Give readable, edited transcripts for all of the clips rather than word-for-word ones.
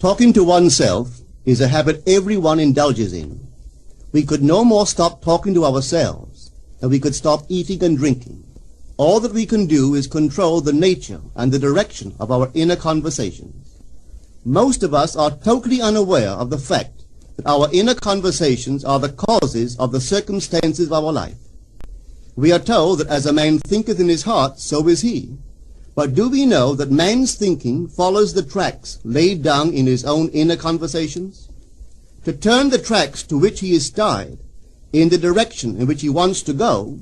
Talking to oneself is a habit everyone indulges in. We could no more stop talking to ourselves than we could stop eating and drinking. All that we can do is control the nature and the direction of our inner conversations. Most of us are totally unaware of the fact that our inner conversations are the causes of the circumstances of our life. We are told that as a man thinketh in his heart, so is he. But do we know that man's thinking follows the tracks laid down in his own inner conversations? To turn the tracks to which he is tied in the direction in which he wants to go,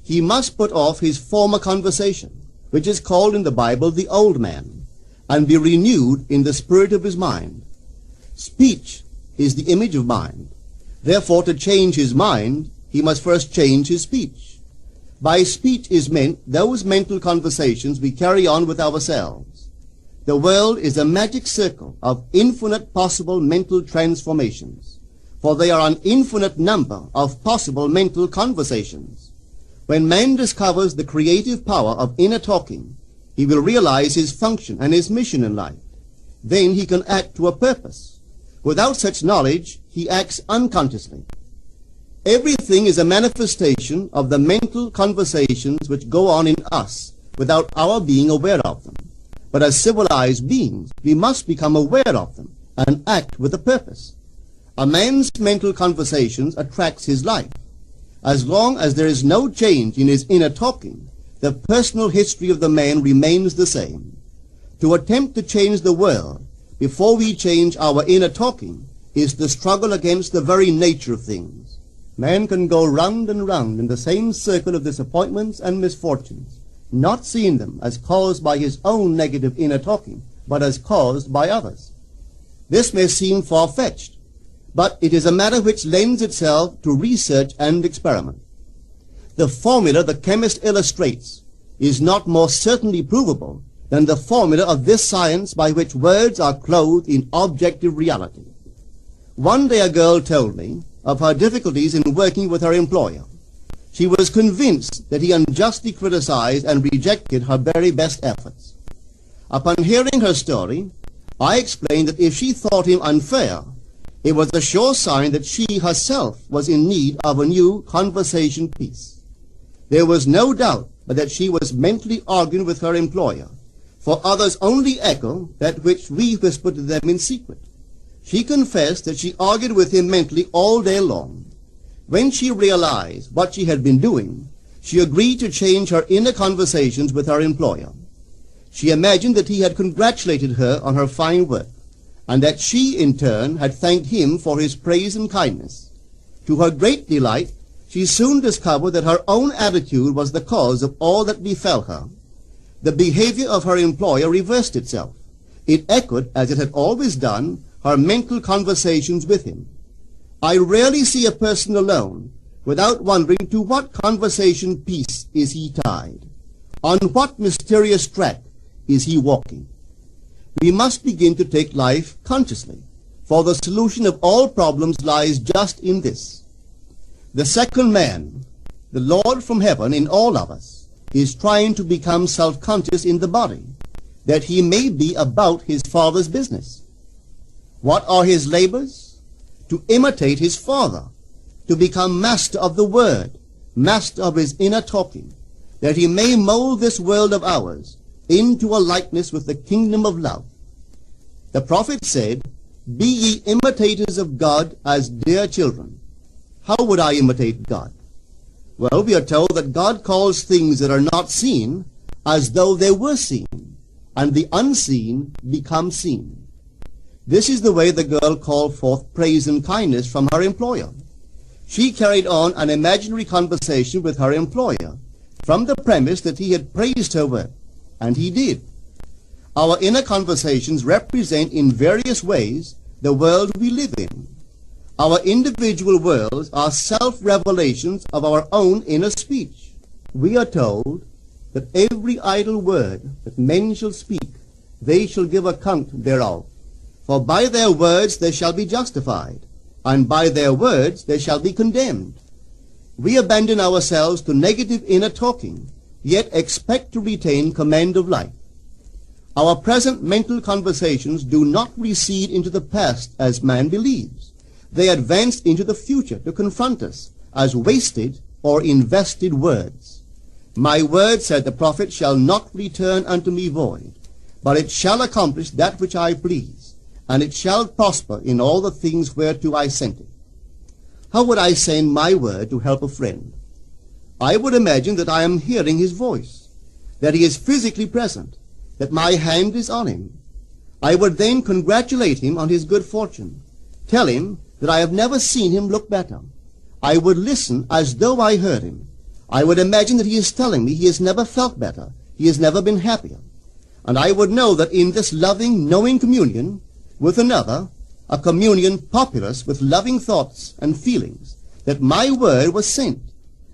he must put off his former conversation, which is called in the Bible the old man, and be renewed in the spirit of his mind. Speech is the image of mind. Therefore, to change his mind, he must first change his speech. By speech is meant those mental conversations we carry on with ourselves. The world is a magic circle of infinite possible mental transformations, for there are an infinite number of possible mental conversations. When man discovers the creative power of inner talking, he will realize his function and his mission in life. Then he can act to a purpose. Without such knowledge, he acts unconsciously. Everything is a manifestation of the mental conversations which go on in us without our being aware of them. But as civilized beings, we must become aware of them and act with a purpose. A man's mental conversations attracts his life. As long as there is no change in his inner talking, the personal history of the man remains the same. To attempt to change the world before we change our inner talking is the struggle against the very nature of things. Man can go round and round in the same circle of disappointments and misfortunes, not seeing them as caused by his own negative inner talking, but as caused by others. This may seem far-fetched, but it is a matter which lends itself to research and experiment. The formula the chemist illustrates is not more certainly provable than the formula of this science by which words are clothed in objective reality. One day a girl told me of her difficulties in working with her employer. She was convinced that he unjustly criticized and rejected her very best efforts. Upon hearing her story, I explained that if she thought him unfair, it was a sure sign that she herself was in need of a new conversation piece. There was no doubt but that she was mentally arguing with her employer, for others only echo that which we whisper to them in secret. She confessed that she argued with him mentally all day long. When she realized what she had been doing, she agreed to change her inner conversations with her employer. She imagined that he had congratulated her on her fine work, and that she, in turn, had thanked him for his praise and kindness. To her great delight, she soon discovered that her own attitude was the cause of all that befell her. The behavior of her employer reversed itself. It echoed, as it had always done, her mental conversations with him. I rarely see a person alone without wondering to what conversation piece is he tied. On what mysterious track is he walking? We must begin to take life consciously, for the solution of all problems lies just in this. The second man, the Lord from heaven in all of us, is trying to become self-conscious in the body, that he may be about his Father's business. What are his labors? To imitate his Father, to become master of the Word, master of his inner talking, that he may mold this world of ours into a likeness with the kingdom of love. The prophet said, "Be ye imitators of God as dear children." How would I imitate God? Well, we are told that God calls things that are not seen as though they were seen, and the unseen become seen. This is the way the girl called forth praise and kindness from her employer. She carried on an imaginary conversation with her employer from the premise that he had praised her work, and he did. Our inner conversations represent in various ways the world we live in. Our individual worlds are self-revelations of our own inner speech. We are told that every idle word that men shall speak, they shall give account thereof. For by their words they shall be justified, and by their words they shall be condemned. We abandon ourselves to negative inner talking, yet expect to retain command of life. Our present mental conversations do not recede into the past as man believes. They advance into the future to confront us as wasted or invested words. My word, said the prophet, shall not return unto me void, but it shall accomplish that which I please, and it shall prosper in all the things whereto I sent it. How would I send my word to help a friend? I would imagine that I am hearing his voice, that he is physically present, that my hand is on him. I would then congratulate him on his good fortune, tell him that I have never seen him look better. I would listen as though I heard him. I would imagine that he is telling me he has never felt better, he has never been happier. And I would know that in this loving, knowing communion with another, a communion populous with loving thoughts and feelings, that my word was sent,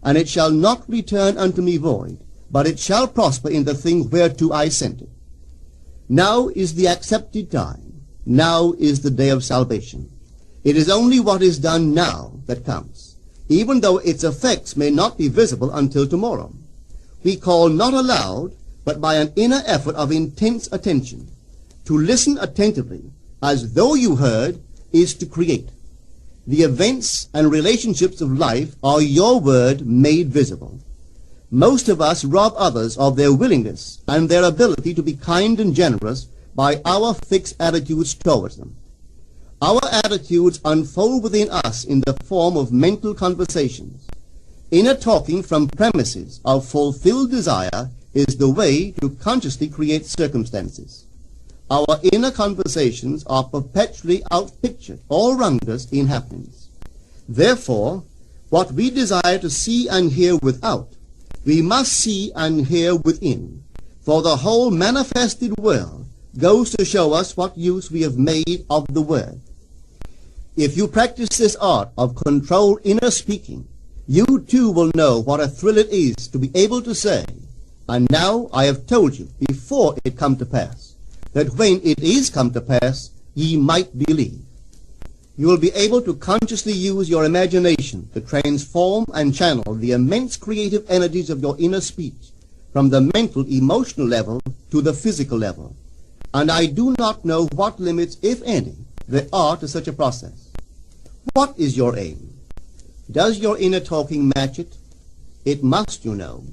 and it shall not return unto me void, but it shall prosper in the thing whereto I sent it. Now is the accepted time. Now is the day of salvation. It is only what is done now that counts, even though its effects may not be visible until tomorrow. We call not aloud, but by an inner effort of intense attention. To listen attentively, as though you heard, is to create. The events and relationships of life are your word made visible. Most of us rob others of their willingness and their ability to be kind and generous by our fixed attitudes towards them. Our attitudes unfold within us in the form of mental conversations. Inner talking from premises of fulfilled desire is the way to consciously create circumstances. Our inner conversations are perpetually outpictured all around us in happenings. Therefore, what we desire to see and hear without, we must see and hear within, for the whole manifested world goes to show us what use we have made of the word. If you practice this art of controlled inner speaking, you too will know what a thrill it is to be able to say, and now I have told you before it come to pass, that when it is come to pass, ye might believe. You will be able to consciously use your imagination to transform and channel the immense creative energies of your inner speech from the mental, emotional level to the physical level. And I do not know what limits, if any, there are to such a process. What is your aim? Does your inner talking match it? It must, you know.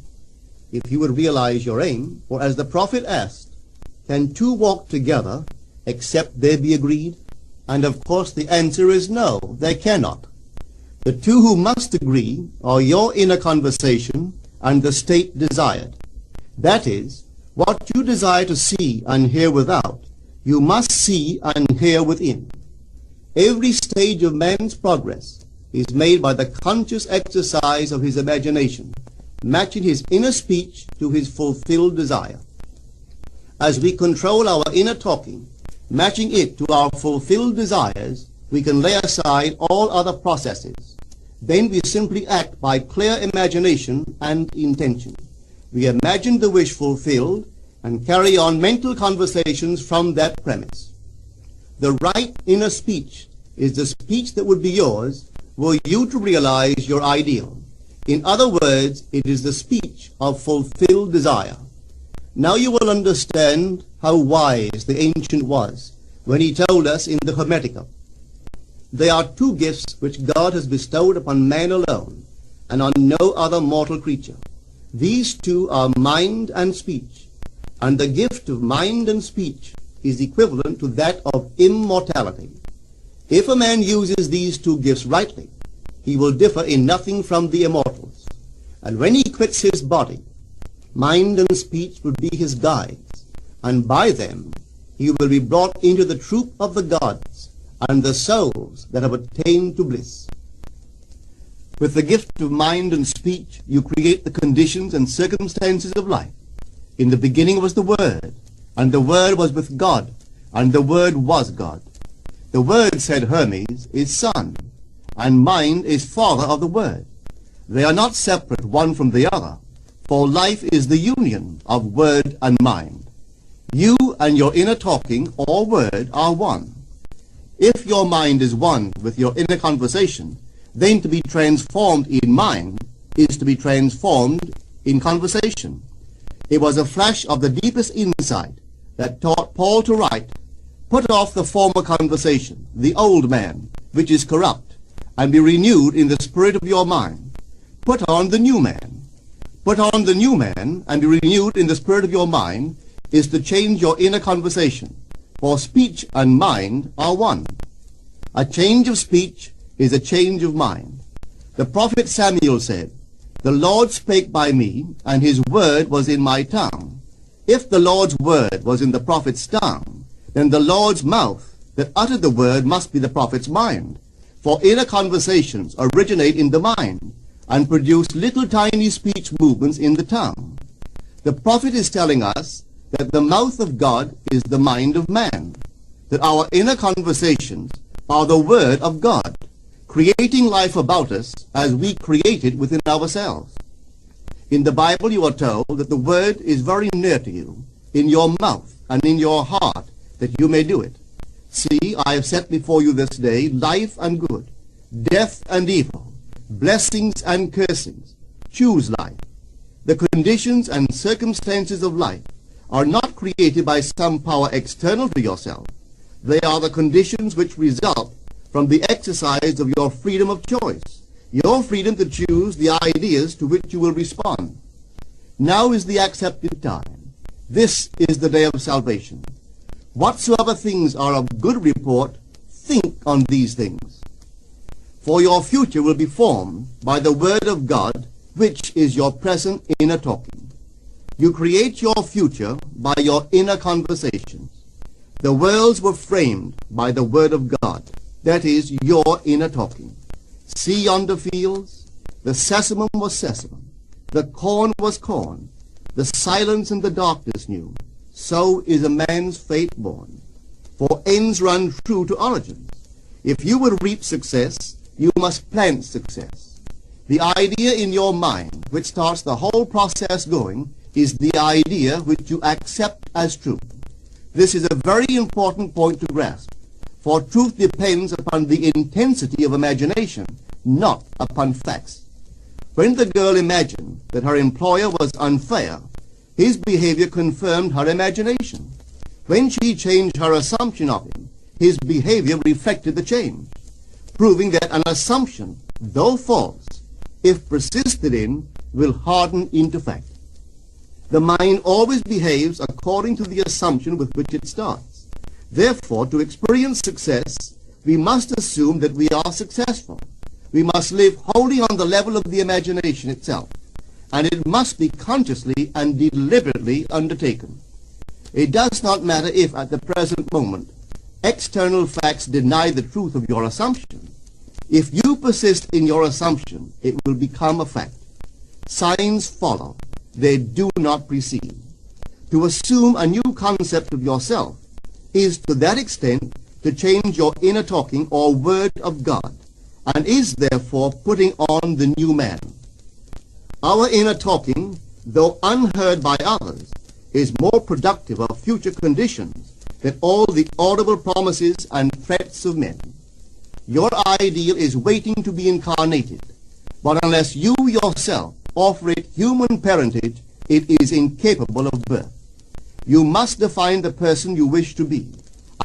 If you would realize your aim, for as the prophet asked, can two walk together except they be agreed? And of course the answer is no, they cannot. The two who must agree are your inner conversation and the state desired. That is, what you desire to see and hear without, you must see and hear within. Every stage of man's progress is made by the conscious exercise of his imagination, matching his inner speech to his fulfilled desire. As we control our inner talking, matching it to our fulfilled desires, we can lay aside all other processes. Then we simply act by clear imagination and intention. We imagine the wish fulfilled and carry on mental conversations from that premise. The right inner speech is the speech that would be yours were you to realize your ideal. In other words, it is the speech of fulfilled desire. Now you will understand how wise the ancient was when he told us in the Hermetica, there are two gifts which God has bestowed upon man alone and on no other mortal creature. These two are mind and speech, and the gift of mind and speech is equivalent to that of immortality. If a man uses these two gifts rightly, he will differ in nothing from the immortals. And when he quits his body, mind and speech will be his guides, and by them he will be brought into the troop of the gods and the souls that have attained to bliss. With the gift of mind and speech, you create the conditions and circumstances of life. In the beginning was the Word, and the Word was with God, and the Word was God. The Word, said Hermes, is Son, and mind is Father of the Word. They are not separate one from the other, for life is the union of word and mind. You and your inner talking or word are one. If your mind is one with your inner conversation, then to be transformed in mind is to be transformed in conversation. It was a flash of the deepest insight that taught Paul to write, "Put off the former conversation, the old man, which is corrupt, and be renewed in the spirit of your mind. Put on the new man." Put on the new man and be renewed in the spirit of your mind is to change your inner conversation, for speech and mind are one. A change of speech is a change of mind. The prophet Samuel said, "The Lord spake by me, and his word was in my tongue." If the Lord's word was in the prophet's tongue, then the Lord's mouth that uttered the word must be the prophet's mind. For inner conversations originate in the mind and produce little tiny speech movements in the tongue. The prophet is telling us that the mouth of God is the mind of man, that our inner conversations are the word of God, creating life about us as we create it within ourselves. In the Bible you are told that the word is very near to you, in your mouth and in your heart, that you may do it. See, I have set before you this day life and good, death and evil, blessings and cursings. Choose life. The conditions and circumstances of life are not created by some power external to yourself. They are the conditions which result from the exercise of your freedom of choice, your freedom to choose the ideas to which you will respond. Now is the accepted time. This is the day of salvation. Whatsoever things are of good report, think on these things. For your future will be formed by the word of God, which is your present inner talking. You create your future by your inner conversations. The worlds were framed by the word of God, that is, your inner talking. See yonder fields? The sesamum was sesamum, the corn was corn, the silence and the darkness knew. So is a man's fate born. For ends run true to origins. If you would reap success, you must plant success. The idea in your mind which starts the whole process going is the idea which you accept as true. This is a very important point to grasp, for truth depends upon the intensity of imagination, not upon facts. When the girl imagined that her employer was unfair, his behavior confirmed her imagination. When she changed her assumption of him, his behavior reflected the change, proving that an assumption, though false, if persisted in, will harden into fact. The mind always behaves according to the assumption with which it starts. Therefore, to experience success, we must assume that we are successful. We must live wholly on the level of the imagination itself, and it must be consciously and deliberately undertaken. It does not matter if, at the present moment, external facts deny the truth of your assumption. If you persist in your assumption, it will become a fact. Signs follow. They do not precede. To assume a new concept of yourself is to that extent to change your inner talking or word of God, and is therefore putting on the new man. Our inner talking, though unheard by others, is more productive of future conditions than all the audible promises and threats of men. Your ideal is waiting to be incarnated, but unless you yourself offer it human parentage, it is incapable of birth. You must define the person you wish to be,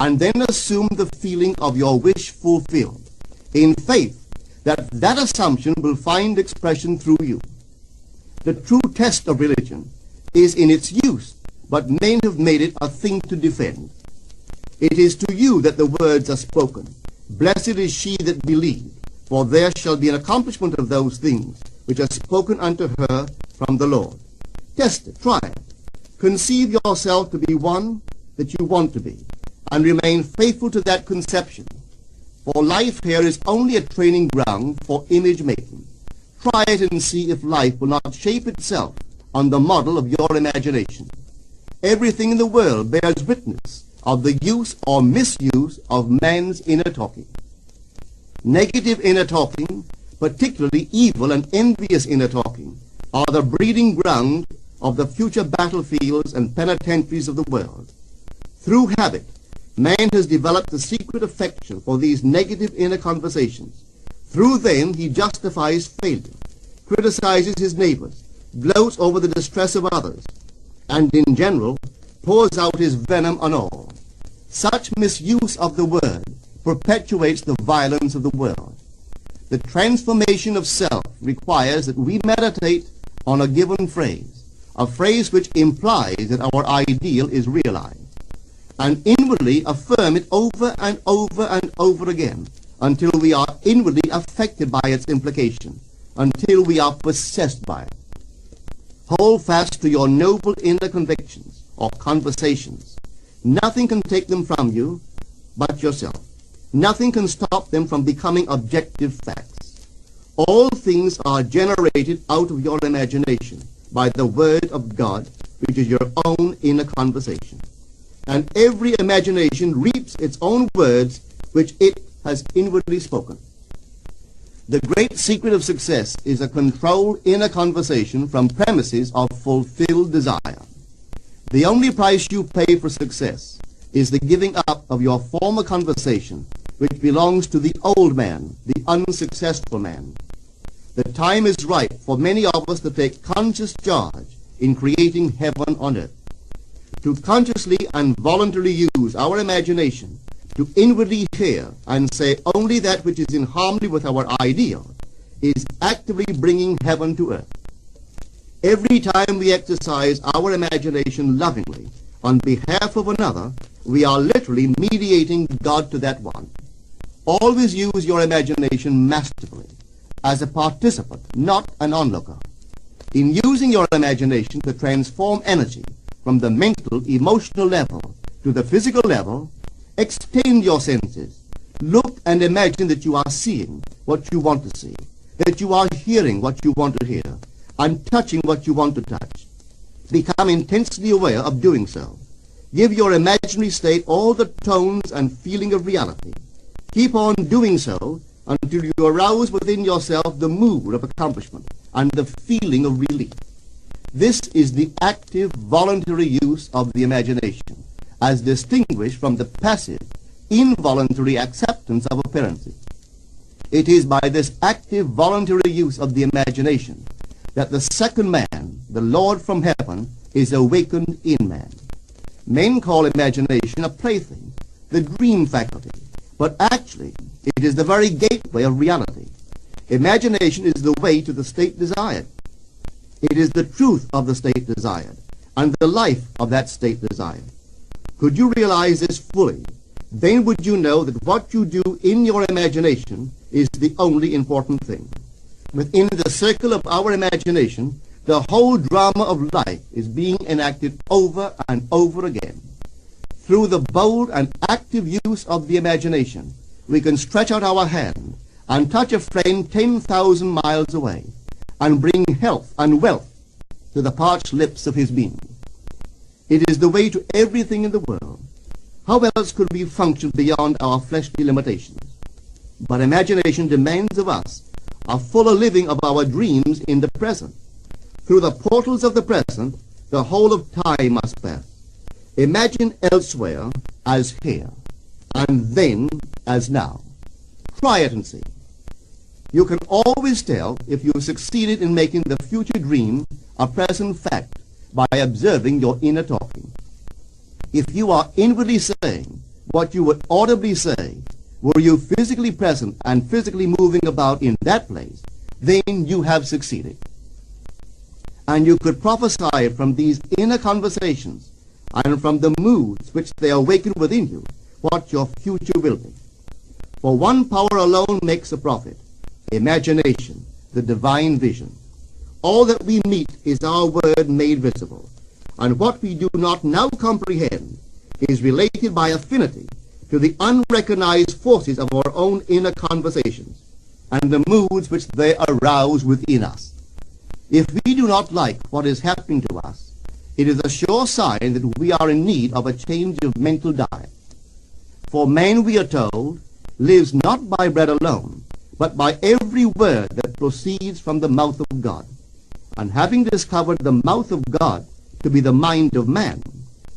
and then assume the feeling of your wish fulfilled, in faith that that assumption will find expression through you. The true test of religion is in its use, but men have made it a thing to defend. It is to you that the words are spoken. Blessed is she that believed, for there shall be an accomplishment of those things which are spoken unto her from the Lord. Test it, try it. Conceive yourself to be one that you want to be, and remain faithful to that conception. For life here is only a training ground for image making. Try it and see if life will not shape itself on the model of your imagination. Everything in the world bears witness of the use or misuse of man's inner talking. Negative inner talking, particularly evil and envious inner talking, are the breeding ground of the future battlefields and penitentiaries of the world. Through habit, man has developed a secret affection for these negative inner conversations. Through them he justifies failure, criticizes his neighbors, gloats over the distress of others, and in general pours out his venom on all. Such misuse of the word perpetuates the violence of the world. The transformation of self requires that we meditate on a given phrase, a phrase which implies that our ideal is realized, and inwardly affirm it over and over and over again until we are inwardly affected by its implication, until we are possessed by it. Hold fast to your noble inner convictions or conversations. Nothing can take them from you but yourself. Nothing can stop them from becoming objective facts. All things are generated out of your imagination by the Word of God, which is your own inner conversation. And every imagination reaps its own words which it has inwardly spoken. The great secret of success is a controlled inner conversation from premises of fulfilled desire. The only price you pay for success is the giving up of your former conversation, which belongs to the old man, the unsuccessful man. The time is ripe for many of us to take conscious charge in creating heaven on earth. To consciously and voluntarily use our imagination to inwardly hear and say only that which is in harmony with our ideal is actively bringing heaven to earth. Every time we exercise our imagination lovingly on behalf of another, we are literally mediating God to that one. Always use your imagination masterfully, as a participant, not an onlooker. In using your imagination to transform energy from the mental, emotional level to the physical level, extend your senses. Look and imagine that you are seeing what you want to see, that you are hearing what you want to hear, and touching what you want to touch. Become intensely aware of doing so. Give your imaginary state all the tones and feeling of reality. Keep on doing so until you arouse within yourself the mood of accomplishment and the feeling of relief. This is the active, voluntary use of the imagination, as distinguished from the passive, involuntary acceptance of appearances. It is by this active, voluntary use of the imagination that the second man, the Lord from heaven, is awakened in man. Men call imagination a plaything, the dream faculty, but actually it is the very gateway of reality. Imagination is the way to the state desired. It is the truth of the state desired, and the life of that state desired. Could you realize this fully, then would you know that what you do in your imagination is the only important thing. Within the circle of our imagination, the whole drama of life is being enacted over and over again. Through the bold and active use of the imagination, we can stretch out our hand and touch a friend 10,000 miles away and bring health and wealth to the parched lips of his being. It is the way to everything in the world. How else could we function beyond our fleshly limitations? But imagination demands of us a fuller living of our dreams in the present. Through the portals of the present, the whole of time must pass. Imagine elsewhere as here, and then as now. Try it and see. You can always tell if you have succeeded in making the future dream a present fact by observing your inner talking. If you are inwardly saying what you would audibly say, were you physically present and physically moving about in that place, then you have succeeded. And you could prophesy from these inner conversations and from the moods which they awaken within you what your future will be. For one power alone makes a prophet, imagination, the divine vision. All that we meet is our word made visible, and what we do not now comprehend is related by affinity to the unrecognized forces of our own inner conversations and the moods which they arouse within us. If we do not like what is happening to us, it is a sure sign that we are in need of a change of mental diet. For man, we are told, lives not by bread alone, but by every word that proceeds from the mouth of God. And having discovered the mouth of God to be the mind of man,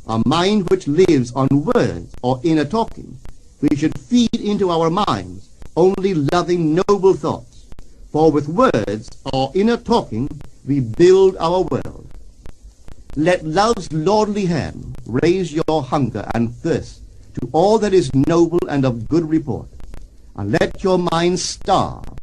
a mind which lives on words or inner talking, we should feed into our minds only loving, noble thoughts. For with words or inner talking, we build our world. Let love's lordly hand raise your hunger and thirst to all that is noble and of good report, and let your mind starve